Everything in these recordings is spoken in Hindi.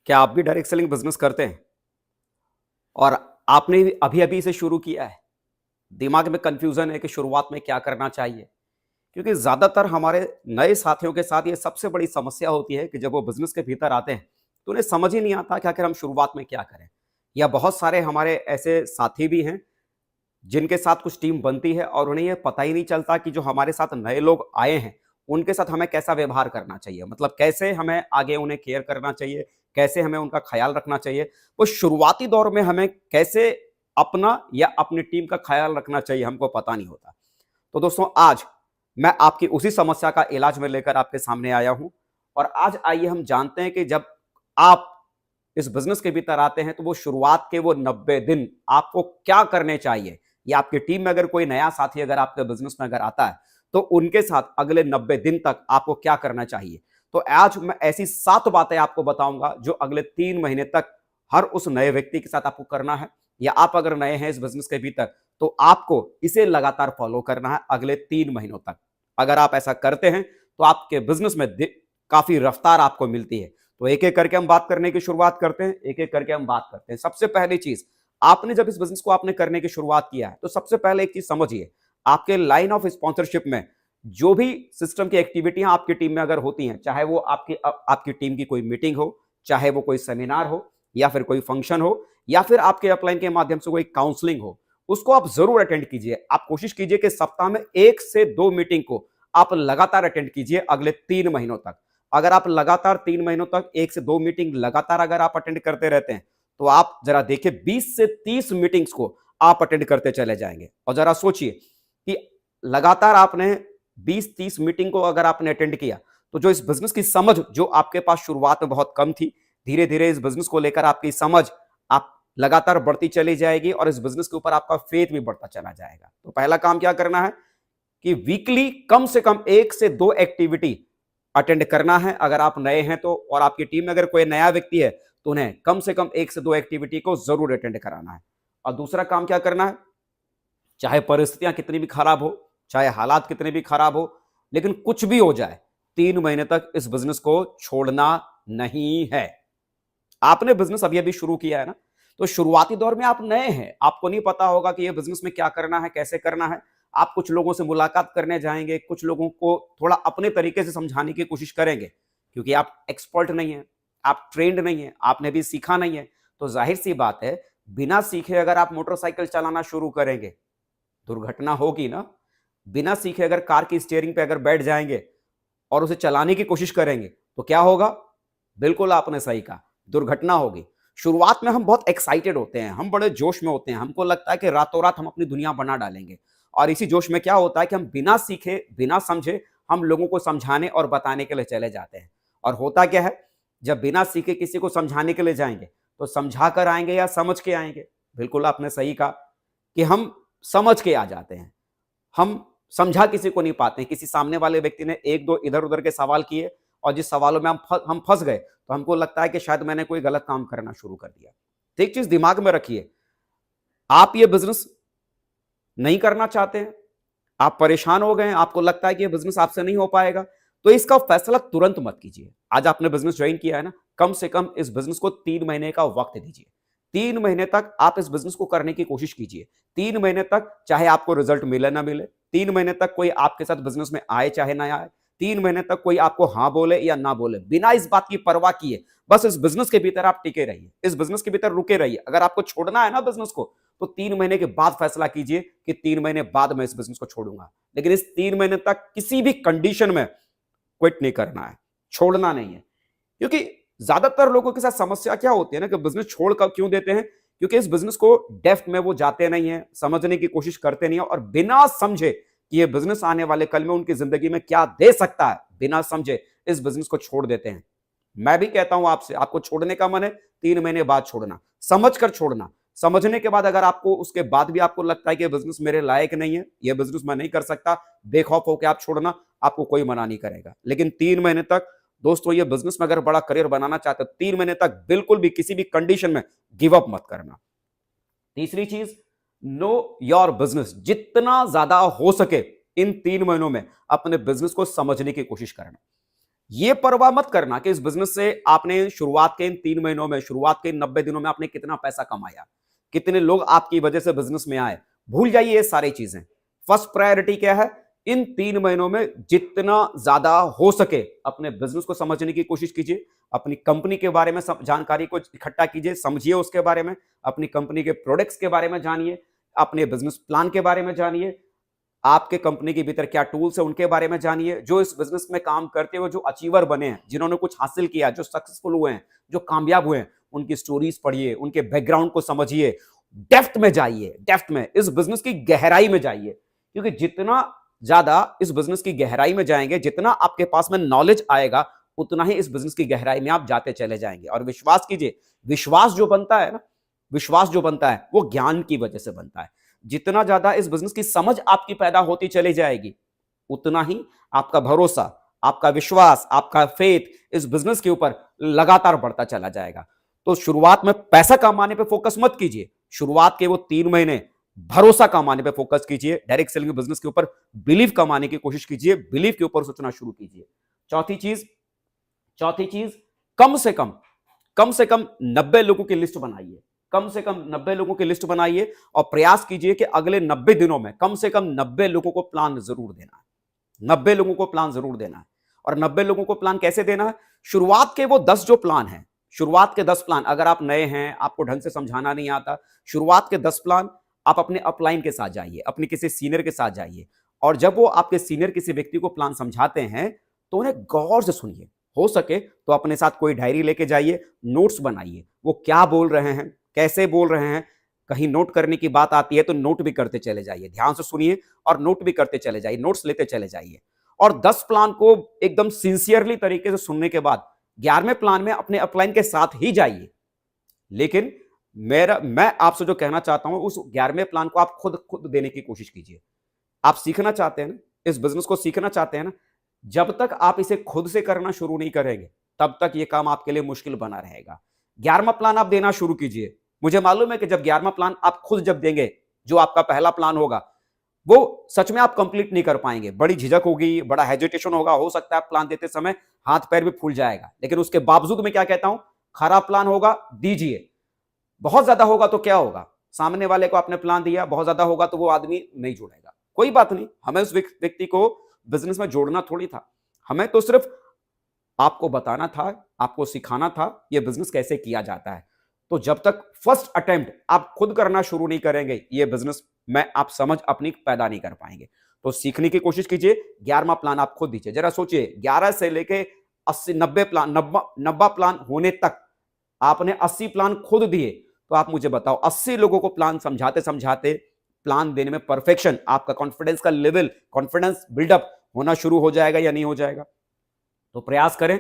क्या आप भी डायरेक्ट सेलिंग बिजनेस करते हैं और आपने भी अभी अभी इसे शुरू किया है? दिमाग में कंफ्यूजन है कि शुरुआत में क्या करना चाहिए? क्योंकि ज्यादातर हमारे नए साथियों के साथ ये सबसे बड़ी समस्या होती है कि जब वो बिजनेस के भीतर आते हैं तो उन्हें समझ ही नहीं आता कि आखिर हम शुरुआत में क्या करें। या बहुत सारे हमारे ऐसे साथी भी हैं जिनके साथ कुछ टीम बनती है और उन्हें यह पता ही नहीं चलता कि जो हमारे साथ नए लोग आए हैं उनके साथ हमें कैसा व्यवहार करना चाहिए, मतलब कैसे हमें आगे उन्हें केयर करना चाहिए, कैसे हमें उनका ख्याल रखना चाहिए। वो शुरुआती दौर में हमें कैसे अपना या अपनी टीम का ख्याल रखना चाहिए हमको पता नहीं होता। तो दोस्तों, आज मैं आपकी उसी समस्या का इलाज में लेकर आपके सामने आया हूं। और आज आइए हम जानते हैं कि जब आप इस बिजनेस के भीतर आते हैं तो वो शुरुआत के वो 90 दिन आपको क्या करने चाहिए, या आपकी टीम में अगर कोई नया साथी अगर आपके बिजनेस में अगर आता है तो उनके साथ अगले 90 दिन तक आपको क्या करना चाहिए। तो आज मैं ऐसी 7 बातें आपको बताऊंगा जो अगले 3 महीने तक हर उस नए व्यक्ति के साथ आपको करना है। या आप अगर नए हैं इस बिजनेस के भीतर तो आपको इसे लगातार फॉलो करना है अगले 3 महीनों तक। अगर आप ऐसा करते हैं तो आपके बिजनेस में काफी रफ्तार आपको मिलती है। तो एक एक करके हम बात करने की शुरुआत करते हैं, एक एक करके हम बात करते हैं। सबसे पहली चीज, आपने जब इस बिजनेस को आपने करने की शुरुआत किया है तो सबसे पहले एक चीज समझिए, आपके लाइन ऑफ स्पॉन्सरशिप में जो भी सिस्टम की एक्टिविटियां आपकी टीम में अगर होती हैं, चाहे वो आपकी टीम की कोई मीटिंग हो, चाहे वो कोई सेमिनार हो, या फिर कोई फंक्शन हो, या फिर आपके अपलाइन के माध्यम से कोई काउंसलिंग हो, उसको आप जरूर अटेंड कीजिए। आप कोशिश कीजिए कि सप्ताह में 1 से 2 मीटिंग को आप लगातार अटेंड कीजिए अगले 3 महीनों तक। अगर आप लगातार 3 महीनों तक 1 से 2 मीटिंग लगातार अगर आप अटेंड करते रहते हैं तो आप जरा देखिए 20 से 30 मीटिंग्स को आप अटेंड करते चले जाएंगे। और जरा सोचिए कि लगातार आपने 20-30 मीटिंग को अगर आपने अटेंड किया तो जो इस बिजनेस की समझ जो आपके पास शुरुआत में बहुत कम थी, धीरे धीरे इस बिजनेस को लेकर आपकी समझ आप लगातार बढ़ती चली जाएगी और इस बिजनेस के ऊपर आपका फेथ भी बढ़ता चला जाएगा। तो पहला काम क्या करना है कि वीकली कम से कम 1 से 2 एक्टिविटी अटेंड करना है अगर आप नए हैं तो। और आपकी टीम में अगर कोई नया व्यक्ति है तो उन्हें कम से कम 1 से 2 एक्टिविटी को जरूर अटेंड कराना है। और दूसरा काम क्या करना है, चाहे परिस्थितियां कितनी भी खराब हो, चाहे हालात कितने भी खराब हो, लेकिन कुछ भी हो जाए 3 महीने तक इस बिजनेस को छोड़ना नहीं है। आपने बिजनेस अभी अभी शुरू किया है ना, तो शुरुआती दौर में आप नए हैं, आपको नहीं पता होगा कि ये बिजनेस में क्या करना है, कैसे करना है। आप कुछ लोगों से मुलाकात करने जाएंगे, कुछ लोगों को थोड़ा अपने तरीके से समझाने की कोशिश करेंगे, क्योंकि आप एक्सपर्ट नहीं है, आप ट्रेंड नहीं है, आपने भी सीखा नहीं है। तो जाहिर सी बात है, बिना सीखे अगर आप मोटरसाइकिल चलाना शुरू करेंगे, दुर्घटना होगी ना। बिना सीखे अगर कार की स्टीयरिंग पे अगर बैठ जाएंगे और उसे चलाने की कोशिश करेंगे तो क्या होगा? बिल्कुल आपने सही कहा, दुर्घटना होगी। शुरुआत में हम बहुत एक्साइटेड होते हैं, हम बड़े जोश में होते हैं, हमको लगता है कि रातों रात हम अपनी दुनिया बना डालेंगे। और इसी जोश में क्या होता है कि हम बिना सीखे बिना समझे हम लोगों को समझाने और बताने के लिए चले जाते हैं। और होता क्या है, जब बिना सीखे किसी को समझाने के लिए जाएंगे तो समझा कर आएंगे या समझ के आएंगे? बिल्कुल आपने सही कहा कि हम समझ के आ जाते हैं, हम समझा किसी को नहीं पाते हैं। किसी सामने वाले व्यक्ति ने 1-2 इधर-उधर के सवाल किए और जिस सवालों में हम फंस गए तो हमको लगता है कि शायद मैंने कोई गलत काम करना शुरू कर दिया। तो एक चीज दिमाग में रखिए, आप ये बिजनेस नहीं करना चाहते हैं, आप परेशान हो गए हैं, आपको लगता है कि ये बिजनेस आपसे नहीं हो पाएगा, तो इसका फैसला तुरंत मत कीजिए। आज आपने बिजनेस ज्वाइन किया है ना, कम से कम इस बिजनेस को 3 महीने का वक्त दीजिए। 3 महीने तक आप इस बिजनेस को करने की कोशिश कीजिए। 3 महीने तक चाहे आपको रिजल्ट मिले ना मिले, 3 महीने तक कोई आपके साथ बिजनेस में आए चाहे ना आए, 3 महीने तक कोई आपको हाँ बोले या ना बोले, बिना इस बात की परवाह किए बस इस बिजनेस के भीतर आप टिके रहिए, इस बिजनेस के भीतर रुके रहिए। अगर आपको छोड़ना है ना बिजनेस को, तो 3 महीने के बाद फैसला कीजिए कि 3 महीने बाद मैं इस बिजनेस को छोड़ूंगा। लेकिन इस 3 महीने तक किसी भी कंडीशन में क्विट नहीं करना है, छोड़ना नहीं है। क्योंकि ज्यादातर लोगों के साथ समस्या क्या होती है ना कि बिजनेस छोड़ कर क्यों देते हैं, क्योंकि इस बिजनेस को डेप्थ में वो जाते नहीं है, समझने की कोशिश करते नहीं है, और बिना समझे कि ये बिजनेस आने वाले कल में उनकी जिंदगी में क्या दे सकता है, बिना समझे इस बिजनेस को छोड़ देते हैं। मैं भी कहता हूं आपसे, आपको छोड़ने का मन है 3 महीने बाद छोड़ना, समझ कर छोड़ना। समझने के बाद अगर आपको उसके बाद भी आपको लगता है कि बिजनेस मेरे लायक नहीं है, ये बिजनेस मैं नहीं कर सकता, बेखौफ होकर आप छोड़ना, आपको कोई मना नहीं करेगा। लेकिन 3 महीने तक दोस्तों, ये बिजनेस में अगर बड़ा करियर बनाना चाहते हो, 3 महीने तक बिल्कुल भी किसी भी कंडीशन में गिव अप मत करना। तीसरी चीज, नो योर बिजनेस। जितना ज्यादा हो सके इन 3 महीनों में अपने बिजनेस को समझने की कोशिश करना। ये परवाह मत करना कि इस बिजनेस से आपने शुरुआत के इन 3 महीनों में, शुरुआत के इन 90 दिनों में आपने कितना पैसा कमाया, कितने लोग आपकी वजह से बिजनेस में आए। भूल जाइए ये सारी चीजें। फर्स्ट प्रायोरिटी क्या है? इन 3 महीनों में जितना ज्यादा हो सके अपने बिजनेस को समझने की कोशिश कीजिए, अपनी कंपनी के बारे में जानकारी को इकट्ठा कीजिए, समझिए उसके बारे में, अपनी कंपनी के प्रोडक्ट्स के बारे में जानिए, अपने बिजनेस प्लान के बारे में जानिए, आपके कंपनी के भीतर क्या टूल्स है उनके बारे में जानिए। जो इस बिजनेस में काम करते हुए जो अचीवर बने हैं, जिन्होंने कुछ हासिल किया, जो सक्सेसफुल हुए हैं, जो कामयाब हुए हैं, उनकी स्टोरीज पढ़िए, उनके बैकग्राउंड को समझिए, डेप्थ में जाइए, डेप्थ में इस बिजनेस की गहराई में जाइए। क्योंकि जितना ज्यादा इस बिजनेस की गहराई में जाएंगे, जितना आपके पास में नॉलेज आएगा, उतना ही इस बिजनेस की गहराई में आप जाते चले जाएंगे। और विश्वास कीजिए, विश्वास जो बनता है ना, विश्वास जो बनता है वो ज्ञान की वजह से बनता है। जितना ज्यादा इस बिजनेस की समझ आपकी पैदा होती चली जाएगी, उतना ही आपका भरोसा, आपका विश्वास, आपका फेथ इस बिजनेस के ऊपर लगातार बढ़ता चला जाएगा। तो शुरुआत में पैसा कमाने पे फोकस मत कीजिए। शुरुआत के वो 3 महीने भरोसा कमाने पे फोकस कीजिए। डायरेक्ट सेलिंग बिजनेस के ऊपर बिलीव कमाने की कोशिश कीजिए, बिलीव के ऊपर सोचना शुरू कीजिए। चौथी चीज, कम से कम 90 लोगों की लिस्ट बनाइए। कम से कम 90 लोगों की लिस्ट बनाइए और प्रयास कीजिए कि अगले 90 दिनों में कम से कम 90 लोगों को प्लान जरूर देना है। 90 लोगों को प्लान जरूर देना है। और 90 लोगों को प्लान कैसे देना है? शुरुआत के वो 10 जो प्लान है, शुरुआत के 10 प्लान, अगर आप नए हैं, आपको ढंग से समझाना नहीं आता, शुरुआत के 10 प्लान आप अपने अपलाइन के साथ जाइए, अपने किसी सीनियर के साथ जाइए। और जब वो आपके सीनियर किसी व्यक्ति को प्लान समझाते हैं तो उन्हें गौर से सुनिए। हो सके तो अपने साथ कोई डायरी लेके जाइए, नोट्स बनाइए, वो क्या बोल रहे हैं, कैसे बोल रहे हैं। कहीं नोट करने की बात आती है तो नोट भी करते चले जाइए, ध्यान से सुनिए और नोट भी करते चले जाइए, नोट्स लेते चले जाइए। और 10 प्लान को एकदम सिंसियरली तरीके से सुनने के बाद 11वें प्लान में अपने अपलाइन के साथ ही जाइए। लेकिन मैं आपसे जो कहना चाहता हूं, उस 11वें प्लान को आप खुद खुद देने की कोशिश कीजिए। आप सीखना चाहते हैं ना, इस बिजनेस को सीखना चाहते हैं ना, जब तक आप इसे खुद से करना शुरू नहीं करेंगे तब तक यह काम आपके लिए मुश्किल बना रहेगा। 11वां प्लान आप देना शुरू कीजिए। मुझे मालूम है कि जब 11वां प्लान आप खुद जब देंगे, जो आपका पहला प्लान होगा, वो सच में आप कंप्लीट नहीं कर पाएंगे। बड़ी झिझक होगी, बड़ा हेजिटेशन होगा, हो सकता है प्लान देते समय हाथ पैर भी फूल जाएगा। लेकिन उसके बावजूद मैं क्या कहता हूं, खराब प्लान होगा दीजिए। बहुत ज्यादा होगा तो क्या होगा, सामने वाले को आपने प्लान दिया, बहुत ज्यादा होगा तो वो आदमी नहीं जुड़ेगा। कोई बात नहीं, हमें उस व्यक्ति को बिजनेस में जोड़ना थोड़ी था, हमें तो सिर्फ आपको बताना था, आपको सिखाना था ये बिजनेस कैसे किया जाता है। तो जब तक फर्स्ट अटेम्प्ट आप खुद करना शुरू नहीं करेंगे, ये बिजनेस में आप समझ अपनी पैदा नहीं कर पाएंगे। तो सीखने की कोशिश कीजिए। 11वां प्लान आप खुद दीजिए। जरा सोचिए, 11 से लेके 80 90 प्लान 90 प्लान होने तक आपने 80 प्लान खुद दिए। तो आप मुझे बताओ, 80 लोगों को प्लान समझाते समझाते, प्लान देने में परफेक्शन, आपका कॉन्फिडेंस का लेवल, कॉन्फिडेंस बिल्डअप होना शुरू हो जाएगा या नहीं हो जाएगा? तो प्रयास करें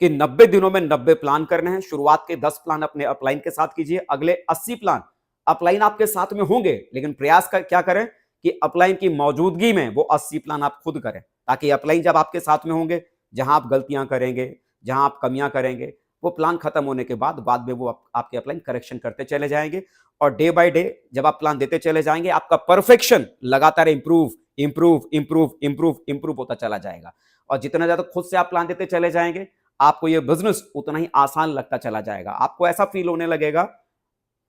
कि 90 दिनों में 90 प्लान करने हैं। शुरुआत के 10 प्लान अपने अपलाइन के साथ कीजिए, अगले 80 प्लान अपलाइन आपके साथ में होंगे, लेकिन प्रयास क्या करें कि अपलाइन की मौजूदगी में वो 80 प्लान आप खुद करें, ताकि अपलाइन जब आपके साथ में होंगे, जहां आप गलतियां करेंगे, जहां आप कमियां करेंगे, वो प्लान खत्म होने के बाद में वो आपके अपलाइन करेक्शन करते चले जाएंगे। और डे बाय डे जब आप प्लान देते चले जाएंगे, आपका परफेक्शन लगातार improve improve improve improve improve होता चला जाएगा। और जितना ज्यादा खुद से आप प्लान देते चले जाएंगे, आपको यह बिजनेस उतना ही आसान लगता चला जाएगा। आपको ऐसा फील होने लगेगा,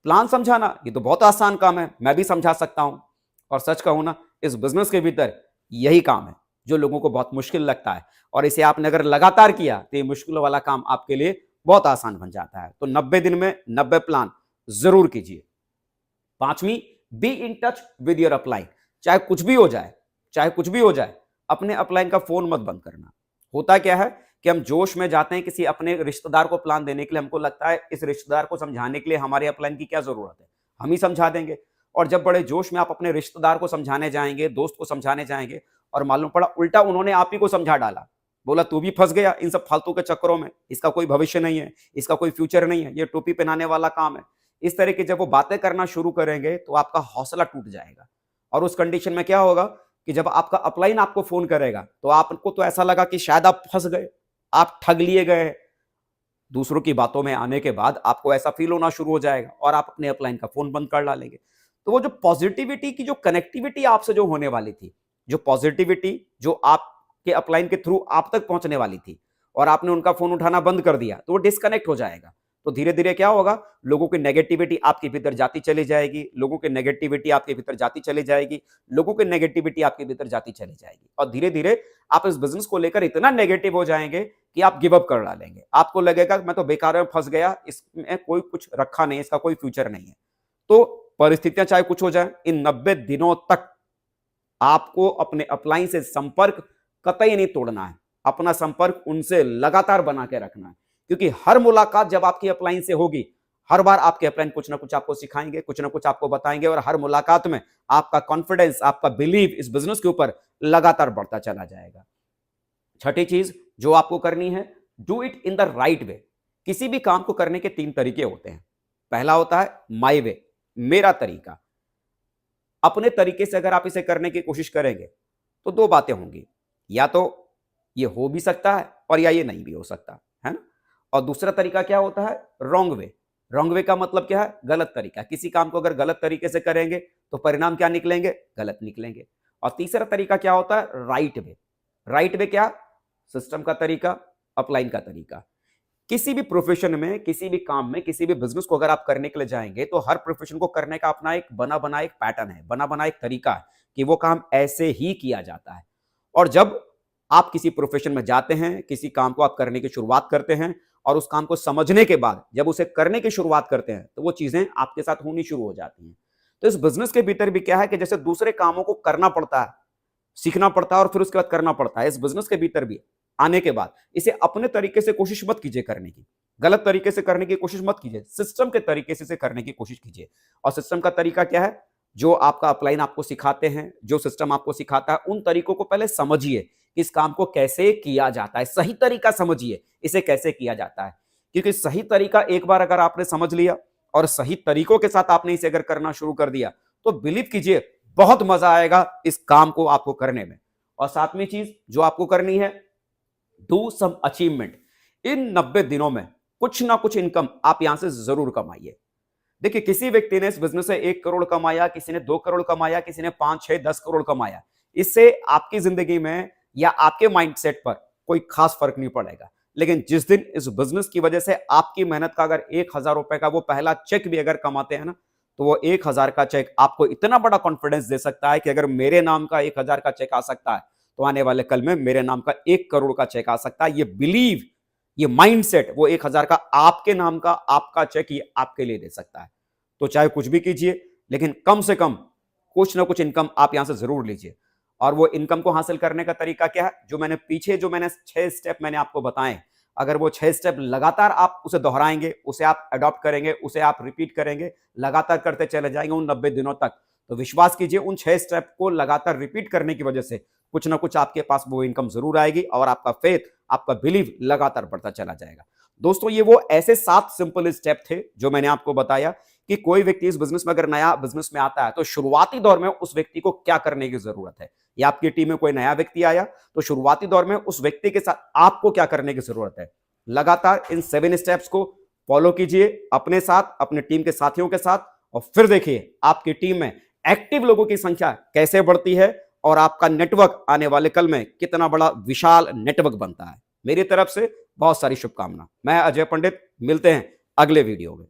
प्लान समझाना ये तो बहुत आसान काम है, मैं भी समझा सकता हूं। और सच कहूं ना, इस बिजनेस के भीतर यही काम है जो लोगों को बहुत मुश्किल लगता है, और इसे आपने अगर लगातार किया तो ये मुश्किल वाला काम आपके लिए बहुत आसान बन जाता है। तो 90 दिन में 90 प्लान जरूर कीजिए। 5वीं, be in touch with your upline. चाहे कुछ भी हो जाए, चाहे कुछ भी हो जाए, अपने अपलाइन का फोन मत बंद करना। होता क्या है कि हम जोश में जाते हैं किसी अपने रिश्तेदार को प्लान देने के लिए, हमको लगता है इस रिश्तेदार को समझाने के लिए हमारे अपलाइन की क्या जरूरत है, हम ही समझा देंगे। और जब बड़े जोश में आप अपने रिश्तेदार को समझाने जाएंगे, दोस्त को समझाने जाएंगे, और मालूम पड़ा उल्टा उन्होंने आप ही को समझा डाला, बोला तू भी फंस गया इन सब फालतू के चक्करों में, इसका कोई भविष्य नहीं है, इसका कोई फ्यूचर नहीं है, ये टोपी पहनाने वाला काम है। इस तरह की जब वो बातें करना शुरू करेंगे तो आपका हौसला टूट जाएगा। और उस कंडीशन में क्या होगा कि जब आपका अपलाइन आपको फोन करेगा तो आपको तो ऐसा लगा कि शायद आप फंस गए, आप ठग लिए गए। दूसरों की बातों में आने के बाद आपको ऐसा फील होना शुरू हो जाएगा और आप अपने अपलाइन का फोन बंद कर डालेंगे। तो वो जो पॉजिटिविटी की जो कनेक्टिविटी आपसे जो होने वाली थी, जो पॉजिटिविटी जो आपके अपलाइन के थ्रू आप तक पहुंचने वाली थी, और आपने उनका फोन उठाना बंद कर दिया तो वो डिस्कनेक्ट हो जाएगा। तो धीरे धीरे क्या होगा, लोगों की नेगेटिविटी आपके भीतर जाती चली जाएगी, लोगों की नेगेटिविटी आपके भीतर जाती चली जाएगी, लोगों की नेगेटिविटी आपके भीतर जाती चली जाएगी, और धीरे धीरे आप इस बिजनेस को लेकर इतना नेगेटिव हो जाएंगे कि आप गिव अप कर डालेंगे। आपको लगेगा मैं तो बेकार में फंस गया, इसमें कोई कुछ रखा नहीं, इसका कोई फ्यूचर नहीं है। तो परिस्थितियां चाहे कुछ हो जाए, इन 90 दिनों तक आपको अपने अपलाइन से संपर्क कतई नहीं तोड़ना है। अपना संपर्क उनसे लगातार बना के रखना है, क्योंकि हर मुलाकात जब आपकी अपलाइन से होगी, हर बार आपके अपलाइन कुछ ना कुछ आपको सिखाएंगे, कुछ ना कुछ आपको बताएंगे, और हर मुलाकात में आपका कॉन्फिडेंस, आपका बिलीव इस बिजनेस के ऊपर लगातार बढ़ता चला जाएगा। छठी चीज जो आपको करनी है, do it in the right way. किसी भी काम को करने के 3 तरीके होते हैं। पहला होता है माई वे, मेरा तरीका। अपने तरीके से अगर आप इसे करने की कोशिश करेंगे तो 2 बातें होंगी, या तो ये हो भी सकता है और या ये नहीं भी हो सकता है ना। और दूसरा तरीका क्या होता है, रॉन्ग वे। रॉन्ग वे का मतलब क्या है, गलत तरीका। किसी काम को अगर गलत तरीके से करेंगे तो परिणाम क्या निकलेंगे, गलत निकलेंगे। और तीसरा तरीका क्या होता है, राइट वे। राइट वे क्या, सिस्टम का तरीका, अपलाइन का तरीका। किसी भी प्रोफेशन में, किसी भी काम में, किसी भी बिजनेस को अगर आप करने के लिए जाएंगे तो हर प्रोफेशन को करने का अपना एक बना बना एक पैटर्न है, बना बना एक तरीका है कि वो काम ऐसे ही किया जाता है। और जब आप किसी प्रोफेशन में जाते हैं, किसी काम को आप करने की शुरुआत करते हैं, और उस काम को समझने के बाद जब उसे करने की शुरुआत करते हैं तो वो चीजें आपके साथ होनी शुरू हो जाती हैं। तो इस बिजनेस के भीतर भी क्या है कि जैसे दूसरे कामों को करना पड़ता है, सीखना पड़ता है और फिर उसके बाद करना पड़ता है, इस बिजनेस के भीतर भी आने के बाद इसे अपने तरीके से कोशिश मत कीजिए करने की, गलत तरीके से करने की कोशिश मत कीजिए, सिस्टम के तरीके से इसे करने की कोशिश कीजिए। और सिस्टम का तरीका क्या है, जो आपका अपलाइन आपको सिखाते हैं, जो सिस्टम आपको सिखाता है, उन तरीकों को पहले समझिए, इस काम को कैसे किया जाता है, सही तरीका समझिए इसे कैसे किया जाता है। क्योंकि सही तरीका एक बार अगर आपने समझ लिया और सही तरीकों के साथ आपने इसे अगर करना शुरू कर दिया तो बिलीव कीजिए बहुत मजा आएगा इस काम को आपको करने में। और सातवीं चीज जो आपको करनी है, डू सम अचीवमेंट। इन 90 दिनों में कुछ ना कुछ इनकम आप यहां से जरूर कमाइए। देखिए, किसी व्यक्ति ने इस बिजनेस से 1 करोड़ कमाया, किसी ने 2 करोड़ कमाया, किसी ने 5, 6, 10 करोड़ कमाया, इससे आपकी जिंदगी में या आपके माइंडसेट पर कोई खास फर्क नहीं पड़ेगा। लेकिन जिस दिन इस बिजनेस की वजह से आपकी मेहनत का अगर 1000 रुपए का वो पहला चेक भी अगर कमाते हैं ना, तो वो 1000 का चेक आपको इतना बड़ा कॉन्फिडेंस दे सकता है कि अगर मेरे नाम का 1000 का चेक आ सकता है तो आने वाले कल में मेरे नाम का 1 करोड़ का चेक आ सकता है। ये बिलीव, ये माइंडसेट, वो 1000 का आपके नाम का आपका चेक ये आपके लिए दे सकता है। तो चाहे कुछ भी कीजिए, लेकिन कम से कम कुछ ना कुछ इनकम आप यहां से जरूर लीजिए। और वो इनकम को हासिल करने का तरीका क्या है, जो मैंने 6 स्टेप मैंने आपको बताए, अगर वो 6 स्टेप लगातार आप उसे दोहराएंगे, उसे आप अडॉप्ट करेंगे, उसे आप रिपीट करेंगे, लगातार करते चले जाएंगे उन 90 दिनों तक, तो विश्वास कीजिए उन 6 स्टेप को लगातार रिपीट करने की वजह से कुछ ना कुछ आपके पास वो इनकम जरूर आएगी और आपका फेथ, आपका बिलीव लगातार बढ़ता चला जाएगा। दोस्तों, ये वो ऐसे 7 सिंपल स्टेप थे जो मैंने आपको बताया कि कोई व्यक्ति इस बिजनेस में अगर नया बिजनेस में आता है तो शुरुआती दौर में उस व्यक्ति को क्या करने की जरूरत है, या आपकी टीम में कोई नया व्यक्ति आया तो शुरुआती दौर में उस व्यक्ति के साथ आपको क्या करने की जरूरत है। लगातार इन 7 स्टेप्स को फॉलो कीजिए अपने साथ, अपने टीम के साथियों के साथ, और फिर देखिए आपकी टीम में एक्टिव लोगों की संख्या कैसे बढ़ती है और आपका नेटवर्क आने वाले कल में कितना बड़ा विशाल नेटवर्क बनता है। मेरी तरफ से बहुत सारी शुभकामना। मैं अजय पंडित, मिलते हैं अगले वीडियो में।